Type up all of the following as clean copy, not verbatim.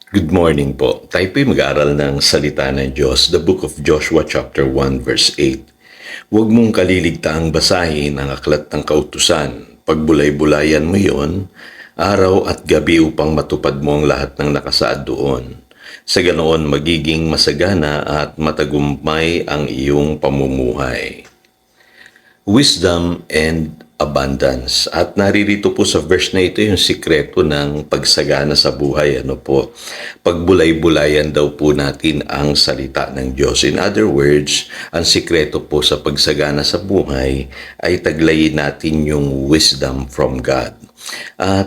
Good morning po. Tayo po'y mag-aaral ng salita ng Diyos, the book of Joshua chapter 1 verse 8. Huwag mong kaliligtaang basahin ang aklat ng kautusan. Pagbulay-bulayan mo yon, araw at gabi upang matupad mo ang lahat ng nakasaad doon. Sa ganoon magiging masagana at matagumpay ang iyong pamumuhay. Wisdom and abundance. At naririto po sa verse na ito yung sikreto ng pagsagana sa buhay. Pagbulay-bulayan daw po natin ang salita ng Diyos. In other words, ang sikreto po sa pagsagana sa buhay ay taglayin natin yung wisdom from God.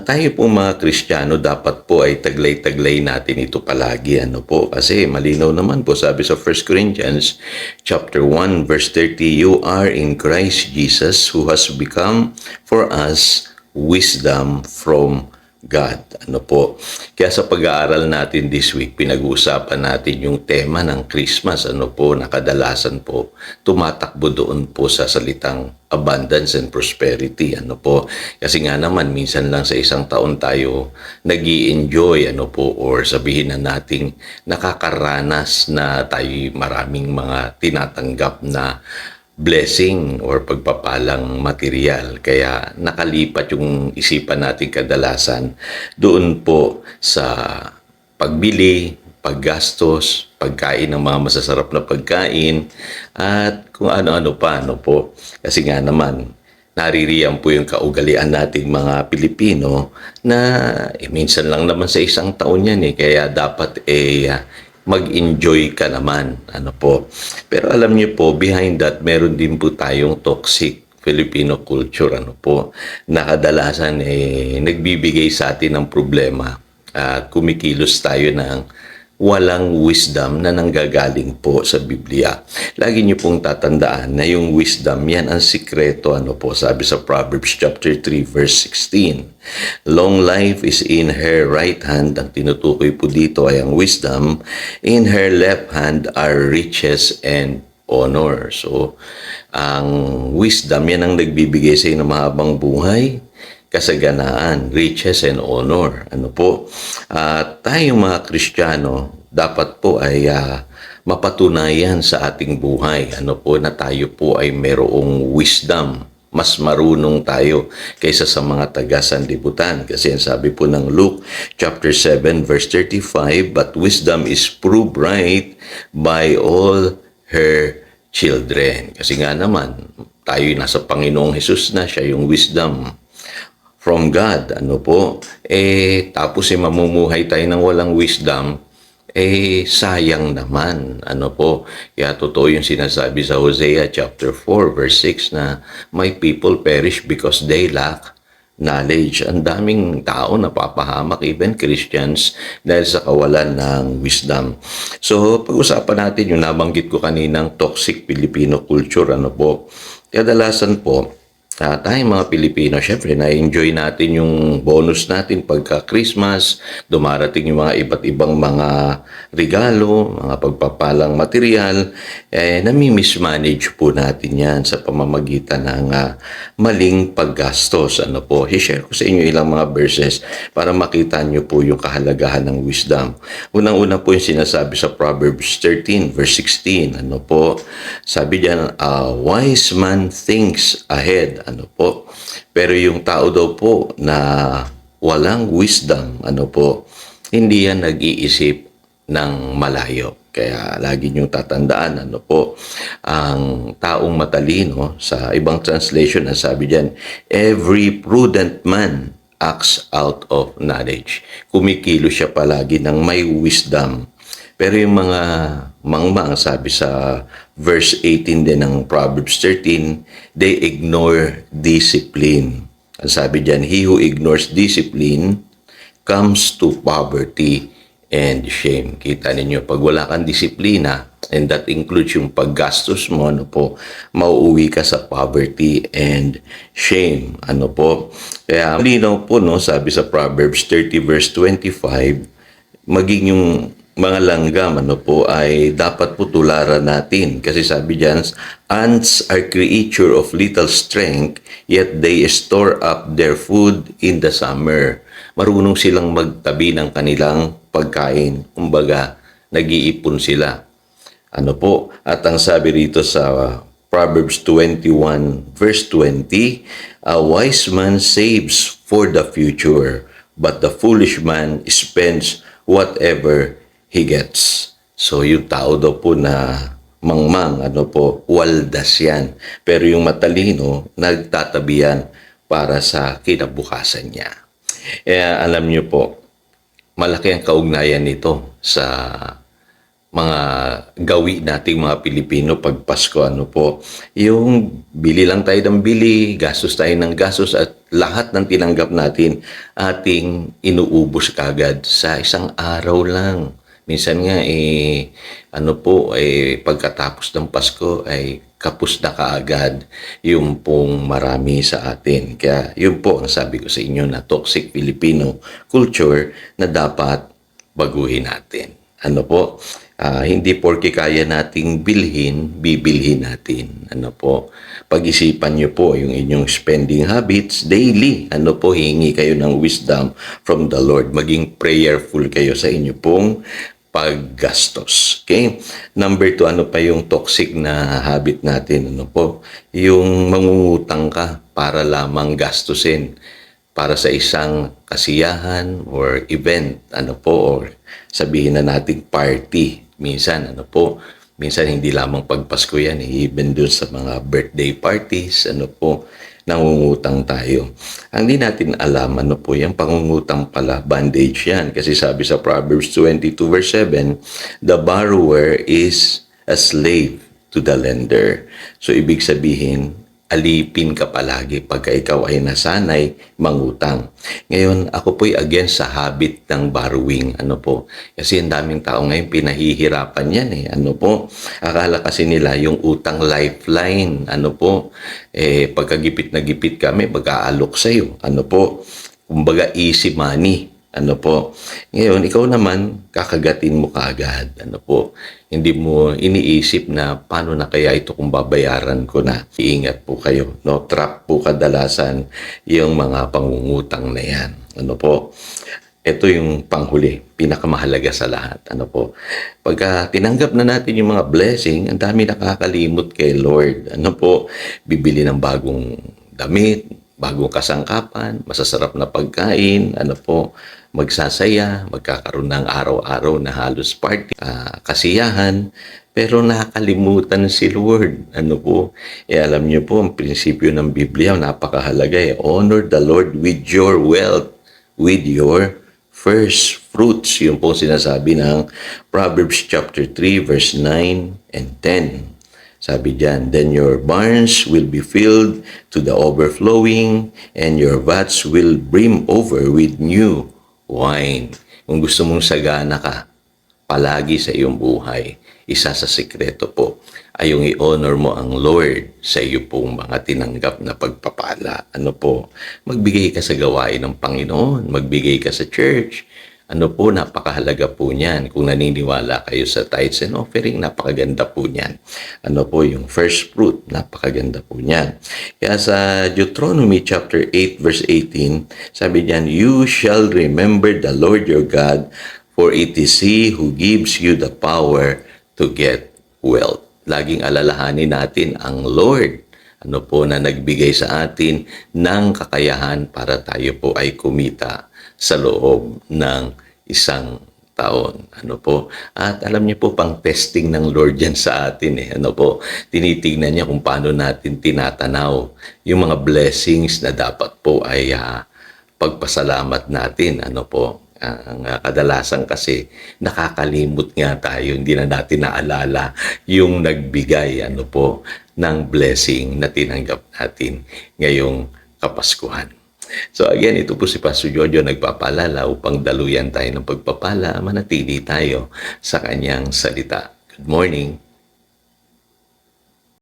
Tayo po mga Kristiyano dapat po ay taglay-taglay natin ito palagi kasi malinaw naman po sabi sa 1 Corinthians chapter 1 verse 30, you are in Christ Jesus who has become for us wisdom from God. Kaya sa pag-aaral natin this week, pinag-uusapan natin yung tema ng Christmas. Nakadalasan po, tumatakbo doon po sa salitang abundance and prosperity. Kasi nga naman, minsan lang sa isang taon tayo nag-i-enjoy, or sabihin na nating nakakaranas na tayo maraming mga tinatanggap na blessing or pagpapalang material. Kaya nakalipat yung isipan natin kadalasan doon po sa pagbili, paggastos, pagkain ng mga masasarap na pagkain, at kung ano-ano pa. Kasi nga naman, naririyan po yung kaugalian nating mga Pilipino na minsan lang naman sa isang taon yan kaya dapat mag-enjoy ka naman. Pero alam niyo po, behind that, meron din po tayong toxic Filipino culture. Na kadalasan nagbibigay sa atin ng problema at kumikilos tayo ng walang wisdom na nanggagaling po sa Biblia. Lagi niyo pong tatandaan na yung wisdom, yan ang sikreto. Sabi sa Proverbs chapter 3 verse 16. Long life is in her right hand. Ang tinutukoy po dito ay ang wisdom. In her left hand are riches and honor. So, ang wisdom, yan ang nagbibigay sa inyo ng mahabang buhay, kasaganaan, riches and honor. At tayong mga Kristiyano, dapat po ay mapatunayan sa ating buhay. Na tayo po ay merong wisdom. Mas marunong tayo kaysa sa mga taga-sanlibutan. Kasi ang sabi po ng Luke chapter 7 verse 35, but wisdom is proved right by all her children. Kasi nga naman, tayo nasa Panginoong Hesus na, siya yung wisdom from God. Tapos mamumuhay tayo ng walang wisdom, sayang naman. Kaya totoo yung sinasabi sa Hosea chapter 4 verse 6 na my people perish because they lack knowledge. Ang daming tao napapahamak, even Christians, dahil sa kawalan ng wisdom. So, pag-usapan natin yung nabanggit ko kaninang toxic Filipino culture. Kadalasan po, tayong mga Pilipino, syempre, na-enjoy natin yung bonus natin pagka Christmas, dumarating yung mga iba't ibang mga regalo, mga pagpapalang material, nami-mismanage po natin yan sa pamamagitan ng maling paggastos. I-share ko sa inyo ilang mga verses para makita nyo po yung kahalagahan ng wisdom. Unang-una po yung sinasabi sa Proverbs 13 verse 16. Sabi diyan, a wise man thinks ahead. Pero yung tao daw po na walang wisdom, hindi yan nag-iisip ng malayo. Kaya lagi niyong tatandaan, ang taong matalino, sa ibang translation, ang sabi diyan, every prudent man acts out of knowledge. Kumikilo siya palagi ng may wisdom. Pero yung mga mangmang, sabi sa verse 18 din ng Proverbs 13, they ignore discipline. Ang sabi diyan, he who ignores discipline comes to poverty and shame. Kita ninyo, pag wala kang disiplina, and that includes yung paggastos mo, mauuwi ka sa poverty and shame. Kaya malinaw po, sabi sa Proverbs 30 verse 25, maging yung mga langgam ay dapat po tularan natin. Kasi sabi diyan, ants are creature of little strength, yet they store up their food in the summer. Marunong silang magtabi ng kanilang pagkain. Kumbaga, nag-iipon sila. Ano po? At ang sabi rito sa Proverbs 21 verse 20, a wise man saves for the future, but the foolish man spends whatever he gets. So yung tao daw po na mangmang, ano po, waldas yan. Pero yung matalino, nagtatabi yan para sa kinabukasan niya. Alam niyo po, malaki ang kaugnayan nito sa mga gawi nating mga Pilipino pag Pasko, ano po, yung bili lang tayo ng bili, gastos tayo ng gastos, at lahat ng tinanggap natin ating inuubos kagad sa isang araw lang. Minsan nga ano po, pagkatapos ng Pasko ay kapos na kaagad yung pong marami sa atin. Kaya yun po ang sabi ko sa inyo na toxic Filipino culture na dapat baguhin natin. Ano po? Hindi porke kaya nating bilhin, bibilhin natin. Ano po? Pag-isipan nyo po yung inyong spending habits daily. Ano po? Hingi kayo ng wisdom from the Lord. Maging prayerful kayo sa inyo pong paggastos. Okay? Number 2, ano pa yung toxic na habit natin? Ano po? Yung mangungutang ka para lamang gastusin para sa isang kasiyahan or event, ano po, or sabihin na nating party. Minsan, ano po, minsan hindi lamang pagpasko yan, even doon sa mga birthday parties, ano po, nangungutang tayo. Ang di natin alam, ano po, yung pangungutang pala, bandage yan. Kasi sabi sa Proverbs 22 verse 7, the borrower is a slave to the lender. So, ibig sabihin, alipin ka palagi pagka ikaw ay nasanay mangutang. Ngayon, ako po'y against sa habit ng borrowing. Ano po? Kasi ang daming tao ngayon pinahihirapan yan eh. Ano po? Akala kasi nila yung utang lifeline. Ano po? Pagkagipit na gipit kami, mag-aalok sa'yo. Ano po? Kumbaga easy money. Ano po? Ngayon, ikaw naman, kakagatin mo kaagad. Ano po? Hindi mo iniisip na paano na kaya ito kung babayaran ko na. Iingat po kayo. No? Trap po kadalasan yung mga pangungutang na yan. Ano po? Ito yung panghuli, pinakamahalaga sa lahat. Ano po? Pagka tinanggap na natin yung mga blessing, ang dami nakakalimot kay Lord. Ano po? Bibili ng bagong damit, bagong kasangkapan, masasarap na pagkain, ano po, magsasaya, magkakaroon ng araw-araw na halos party, kasiyahan, pero nakakalimutan si Lord. Ano po? Alam niyo po, ang prinsipyo ng Biblia, napakahalaga eh. Honor the Lord with your wealth, with your first fruits. Yung po sinasabi ng Proverbs chapter 3, verse 9 and 10. Sabi diyan, then your barns will be filled to the overflowing, and your vats will brim over with new wine. Kung gusto mong sagana ka, palagi sa iyong buhay, isa sa sikreto po ay yung i-honor mo ang Lord sa iyo pong mga tinanggap na pagpapala. Ano po? Magbigay ka sa gawain ng Panginoon, magbigay ka sa church. Ano po, napakahalaga po niyan. Kung naniniwala kayo sa tithes and offering, napakaganda po niyan. Ano po, yung first fruit, napakaganda po niyan. Kaya sa Deuteronomy chapter 8 verse 18, sabi diyan, you shall remember the Lord your God, for it is He who gives you the power to get wealth. Laging alalahanin natin ang Lord, ano po, na nagbigay sa atin ng kakayahan para tayo po ay kumita sa loob ng isang taon. Ano po? At alam niyo po, pang testing ng Lord yan sa atin eh. Ano po? Tinitignan niya kung paano natin tinatanaw yung mga blessings na dapat po ay pagpasalamat natin. Ano po? Ang kadalasan kasi nakakalimot nga tayo, hindi na natin naalala yung nagbigay ano po ng blessing na tinanggap natin ngayong Kapaskuhan. So again, ito po si Pastor Jojo nagpapaalala upang daluyan tayo ng pagpapala, manatili tayo sa kanyang salita. Good morning.